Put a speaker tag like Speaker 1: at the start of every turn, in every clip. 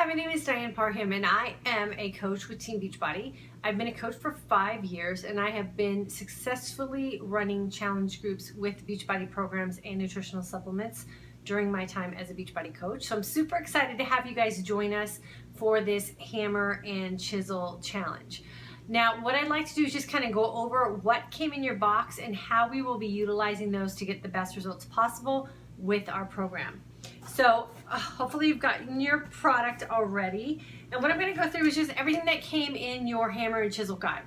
Speaker 1: Hi, my name is Ann Parham and I am a coach with Team Beachbody. I've been a coach for 5 years and I have been successfully running challenge groups with Beachbody programs and nutritional supplements during my time as a Beachbody coach. So I'm super excited to have you guys join us for this Hammer and Chisel challenge. Now, what I'd like to do is just kind of go over what came in your box and how we will be utilizing those to get the best results possible with our program. So hopefully you've gotten your product already. And what I'm going to go through is just everything that came in your Hammer and Chisel guide.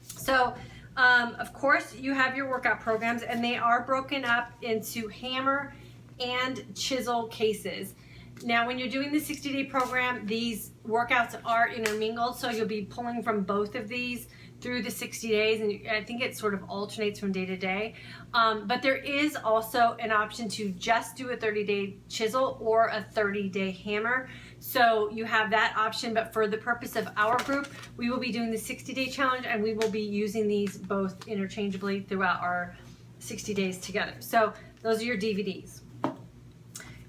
Speaker 1: So of course you have your workout programs and they are broken up into Hammer and Chisel cases. Now when you're doing the 60-day program, these workouts are intermingled, so you'll be pulling from both of these through the 60 days, and I think it sort of alternates from day to day. But there is also an option to just do a 30-day Chisel or a 30-day Hammer. So you have that option, but for the purpose of our group, we will be doing the 60-day challenge and we will be using these both interchangeably throughout our 60 days together. So those are your DVDs.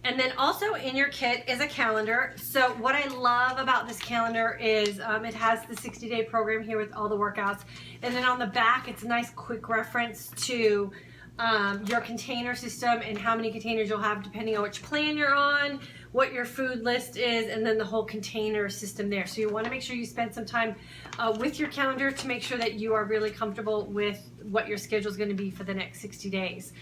Speaker 1: And then also in your kit is a calendar. So what I love about this calendar is it has the 60-day program here with all the workouts. And then on the back, it's a nice quick reference to your container system and how many containers you'll have depending on which plan you're on, what your food list is, and then the whole container system there. So you want to make sure you spend some time with your calendar to make sure that you are really comfortable with what your schedule is going to be for the next 60 days.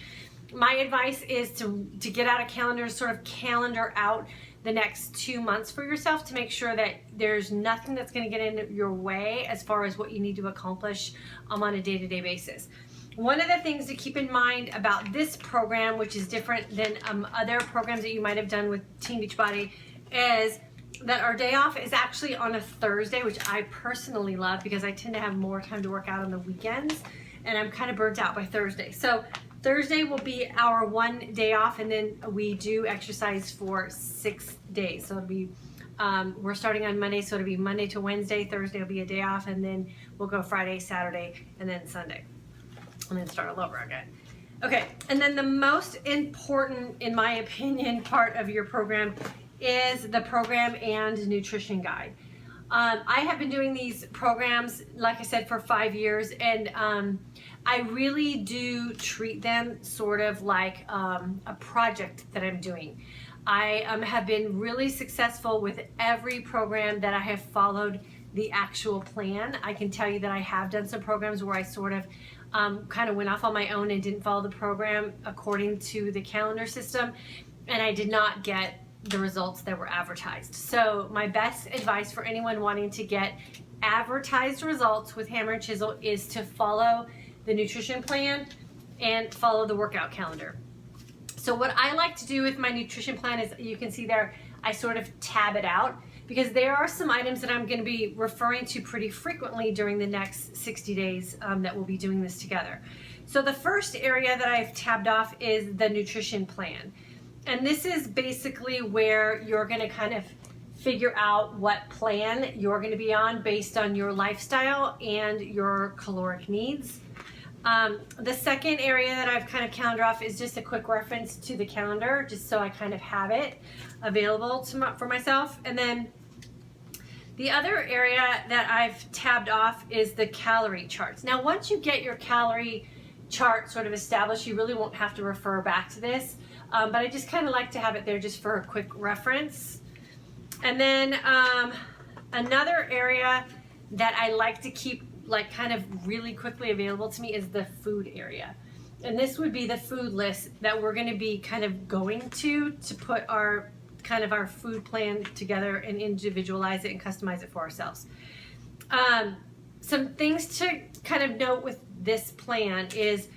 Speaker 1: My advice is to get out a calendar, sort of calendar out the next 2 months for yourself to make sure that there's nothing that's going to get in your way as far as what you need to accomplish on a day-to-day basis. One of the things to keep in mind about this program, which is different than other programs that you might have done with Team Beachbody, is that our day off is actually on a Thursday, which I personally love because I tend to have more time to work out on the weekends and I'm kind of burnt out by Thursday. So Thursday will be our one day off, and then we do exercise for 6 days. So it'll be, we're starting on Monday, so it'll be Monday to Wednesday. Thursday will be a day off, and then we'll go Friday, Saturday, and then Sunday. And then start all over again. Okay, and then the most important, in my opinion, part of your program is the program and nutrition guide. I have been doing these programs, like I said, for 5 years, and I really do treat them sort of like a project that I'm doing. I have been really successful with every program that I have followed the actual plan. I can tell you that I have done some programs where I sort of kind of went off on my own and didn't follow the program according to the calendar system, and I did not get the results that were advertised. So my best advice for anyone wanting to get advertised results with Hammer and Chisel is to follow the nutrition plan and follow the workout calendar. So what I like to do with my nutrition plan is, you can see there, I sort of tab it out because there are some items that I'm going to be referring to pretty frequently during the next 60 days that we'll be doing this together. So the first area that I've tabbed off is the nutrition plan. And this is basically where you're going to kind of figure out what plan you're going to be on based on your lifestyle and your caloric needs. The second area that I've kind of counted off is just a quick reference to the calendar, just so I kind of have it available for myself. And then the other area that I've tabbed off is the calorie charts. Now, once you get your calorie chart sort of established, you really won't have to refer back to this. But I just kind of like to have it there just for a quick reference. And then another area that I like to keep like kind of really quickly available to me is the food area. And this would be the food list that we're going to be kind of going to put our kind of our food plan together and individualize it and customize it for ourselves. Some things to kind of note with this plan is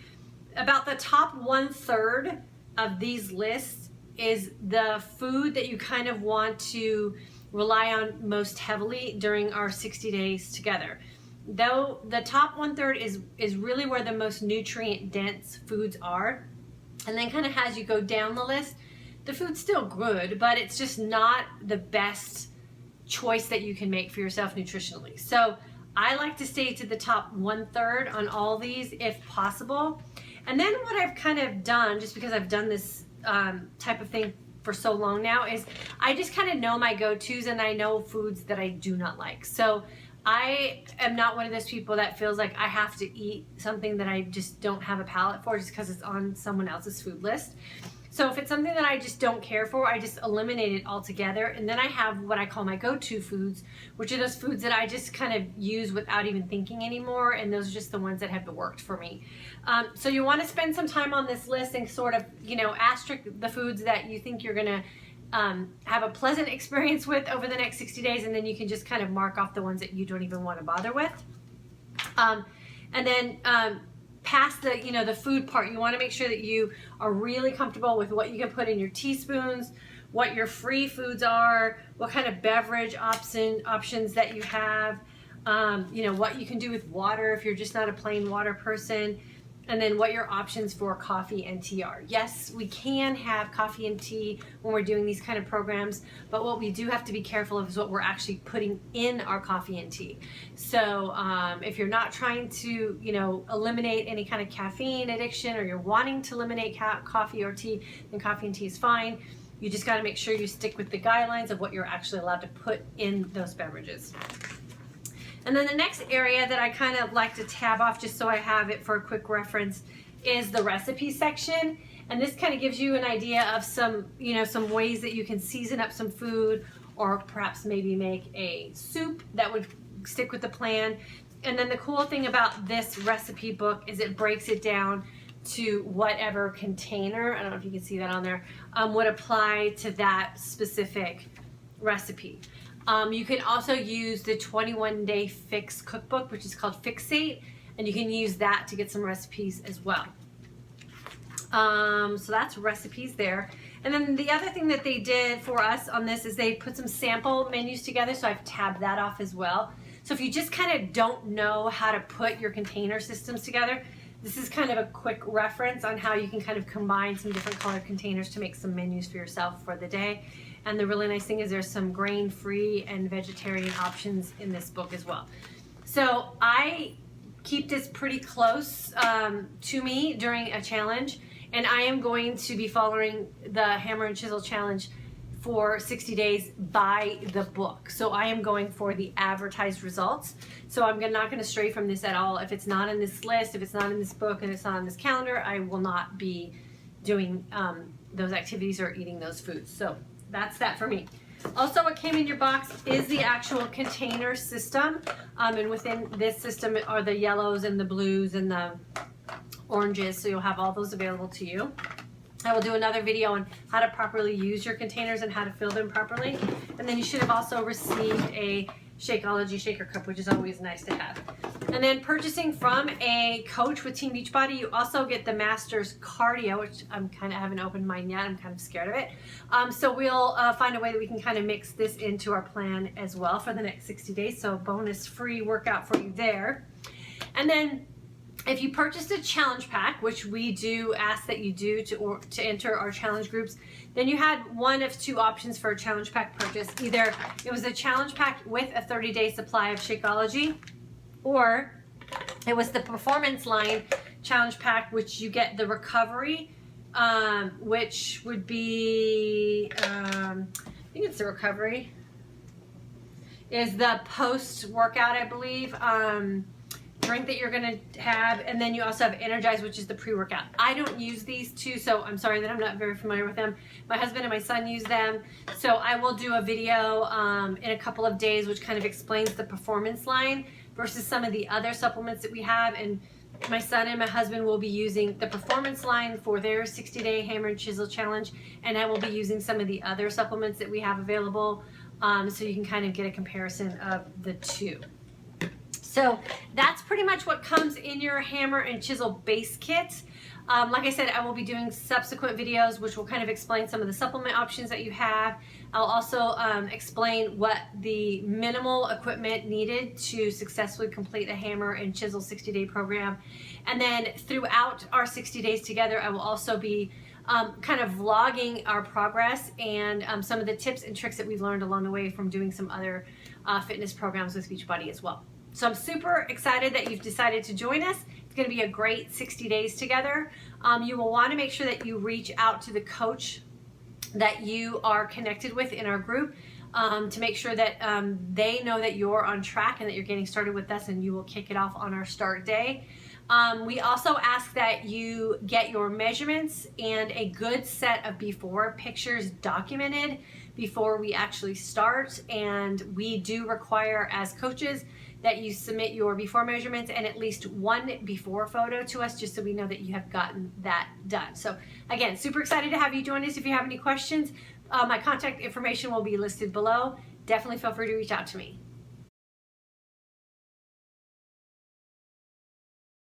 Speaker 1: about the top 1/3 of these lists is the food that you kind of want to rely on most heavily during our 60 days together. Though the top 1/3 is really where the most nutrient dense foods are. And then kind of as you go down the list, the food's still good, but it's just not the best choice that you can make for yourself nutritionally. So I like to stay to the top 1/3 on all these if possible. And then what I've kind of done, just because I've done this type of thing for so long now is I just kind of know my go-tos, and I know foods that I do not like. So I am not one of those people that feels like I have to eat something that I just don't have a palate for just because it's on someone else's food list. So if it's something that I just don't care for, I just eliminate it altogether. And then I have what I call my go-to foods, which are those foods that I just kind of use without even thinking anymore. And those are just the ones that have worked for me. So you want to spend some time on this list and sort of, asterisk the foods that you think you're going to have a pleasant experience with over the next 60 days. And then you can just kind of mark off the ones that you don't even want to bother with. And then past the food part, you want to make sure that you are really comfortable with what you can put in your teaspoons, what your free foods are, what kind of beverage options that you have, what you can do with water if you're just not a plain water person, and then what your options for coffee and tea are. Yes, we can have coffee and tea when we're doing these kind of programs, but what we do have to be careful of is what we're actually putting in our coffee and tea. So if you're not trying to, eliminate any kind of caffeine addiction, or you're wanting to eliminate coffee or tea, then coffee and tea is fine. You just got to make sure you stick with the guidelines of what you're actually allowed to put in those beverages. And then the next area that I kind of like to tab off just so I have it for a quick reference is the recipe section. And this kind of gives you an idea of some ways that you can season up some food, or perhaps maybe make a soup that would stick with the plan. And then the cool thing about this recipe book is it breaks it down to whatever container, I don't know if you can see that on there, would apply to that specific recipe. You can also use the 21-day fix cookbook, which is called Fixate, and you can use that to get some recipes as well. So that's recipes there. And then the other thing that they did for us on this is they put some sample menus together, so I've tabbed that off as well. So if you just kind of don't know how to put your container systems together, this is kind of a quick reference on how you can kind of combine some different colored containers to make some menus for yourself for the day. And the really nice thing is there's some grain-free and vegetarian options in this book as well. So I keep this pretty close to me during a challenge, and I am going to be following the Hammer and Chisel challenge for 60 days by the book. So I am going for the advertised results. So I'm not going to stray from this at all. If it's not in this list, if it's not in this book, and it's not on this calendar, I will not be doing those activities or eating those foods. So that's that for me. Also, what came in your box is the actual container system. And within this system are the yellows and the blues and the oranges. So you'll have all those available to you. I will do another video on how to properly use your containers and how to fill them properly. And then you should have also received a Shakeology shaker cup, which is always nice to have. And then purchasing from a coach with Team Beachbody, you also get the Masters Cardio, which I'm kind of haven't opened mine yet. I'm kind of scared of it. So we'll find a way that we can kind of mix this into our plan as well for the next 60 days. So bonus free workout for you there. And then if you purchased a challenge pack, which we do ask that you do to enter our challenge groups, then you had one of two options for a challenge pack purchase. Either it was a challenge pack with a 30-day supply of Shakeology, or it was the performance line challenge pack, which you get the recovery, which would be, I think it's the recovery, is the post-workout, I believe, drink that you're going to have, and then you also have Energize, which is the pre-workout. I don't use these two, so I'm sorry that I'm not very familiar with them. My husband and my son use them, so I will do a video in a couple of days which kind of explains the performance line versus some of the other supplements that we have. And my son and my husband will be using the performance line for their 60-day Hammer and Chisel challenge, and I will be using some of the other supplements that we have available, so you can kind of get a comparison of the two. So that's pretty much what comes in your Hammer and Chisel base kit. Like I said, I will be doing subsequent videos which will kind of explain some of the supplement options that you have. I'll also explain what the minimal equipment needed to successfully complete a Hammer and Chisel 60-day program. And then throughout our 60 days together, I will also be kind of vlogging our progress and some of the tips and tricks that we've learned along the way from doing some other fitness programs with Beachbody as well. So I'm super excited that you've decided to join us. It's going to be a great 60 days together. You will want to make sure that you reach out to the coach that you are connected with in our group, to make sure that they know that you're on track and that you're getting started with us, and you will kick it off on our start day. We also ask that you get your measurements and a good set of before pictures documented before we actually start. And we do require, as coaches, that you submit your before measurements and at least one before photo to us, just so we know that you have gotten that done. So again, super excited to have you join us. If you have any questions, my contact information will be listed below. Definitely feel free to reach out to me.